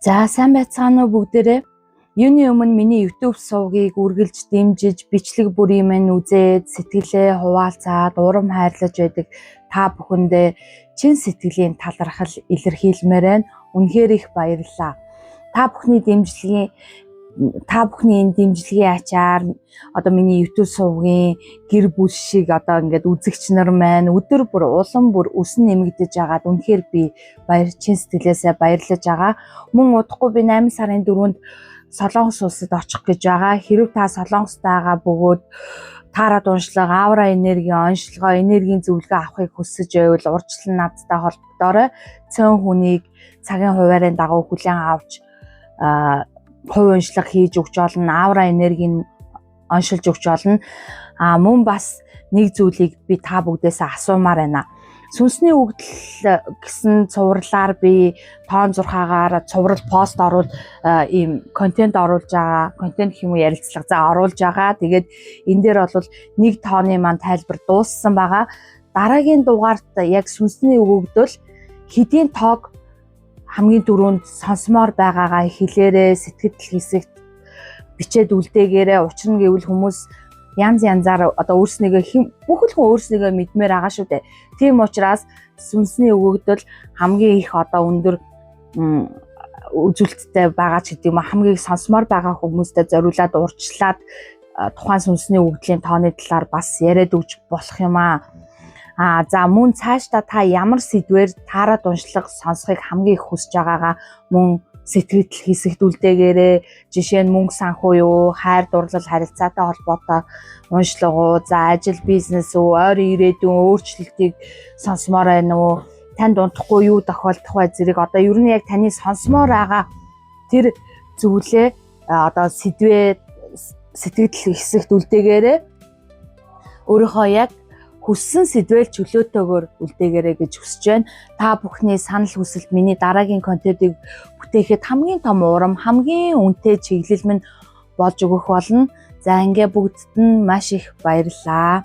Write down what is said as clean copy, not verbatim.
За сайн байцгаана уу бүгдээрээ. Юуны өмнө миний YouTube сувгийг үргэлж дэмжиж, бичлэг бүрийн минь үзээд, сэтгэлээ хуваалцаад, урам хайрлаж байдаг та бүхэндээ чин сэтгэлийн талархал илэрхийлмээр байна. Үнэхээр их баярлалаа. Та бүхний энэ дэмжлэгийн ачаар одоо миний YouTube сувгийн гэр бүл шиг одоо ингээд үзэгч нар маань өдөр бүр улам бүр өсөн нэмэгдэж байгаад үнэхээр би чин сэтгэлээсээ баярлаж байгаа. Мөн удахгүй би 8 сарын 4-нд Солонгос улсад очих гэж байгаа. Хэрв та Солонгост байгаа бөгөөд таарад уншлага, аура энергийн онцлогоо, энергийн зөвлөгөө авахыг хүсэж байвал урьдчилан надтай холбогдоорой. Цөөн хүнийг цагийн хуваарийн дагуу хүлээн авч хувь уншлага хийж өгч олно, аура энергийг оншилж өгч олно. Мөн бас нэг зүйлийг би та бүгдээсээ асуумаар байна. Сүнсний өгдөл гэсэн цувралаар би тоон зурхаагаар цуврал пост оруулж ийм контент оруулж байгаа. Контент гэх юм уу, ярилцлага оруулж байгаа. Тэгээд энэ дээр бол нэг тооны маань тайлбар дууссан байгаа. Дараагийн дугаарт яг сүнсний өгдөл хэдийн тоог хамгийн түрүүнд сонсомоор байгаагаа хэлээрээ, сэтгэл хэсэгт бичээд үлдээгээрээ. Учир нь гэвэл хүмүүс янз янзаар одоо бүхэл хүн өөрснийгөө мэдмээр байгаа шүү дээ. Тийм учраас сүнсний өгөгдөл хамгийн их одоо өндөр үзүүлэлттэй байгаа ч гэдэг юм, хамгийн их сонсомоор байгаа хүмүүстээ зориулаад урьдчилаад тухайн сүнсний өгөгдлийн тооны талаар бас яриад өгч болох юм аа. За мөн цаашдаа та ямар сэдвээр таарад уншлага сонсохыг хамгийн их хүсэж байгаагаа мөн сэтгэл хэсэгт үлдээгээрээ. Жишээ нь мөнгө санхүү юу, хайр дурлал, харилцаатай холбоотой уншлагуу, за ажил, бизнес үү, ойрын ирээдүйн өөрчлөлтийг сонсомоор байна уу, танд унтахгүй юу тохиолдох вэ зэрэг одоо ер нь яг таны сонсомоор байгаа тэр зүйлээ одоо сэтгэл хэсэгт үлдээгээрээ. Өөрийнхөө яг хүссэн сэдвэл чөлөөтэйгээр үлдээгээрэй гэж хүсэж байна. Та бүхний санал хүсэлт миний дараагийн контентыг бүтээхэд хамгийн том урам, хамгийн үнэтэй чиглэл минь болж өгөх болно. За ингээ бүгдд нь маш их баярлалаа.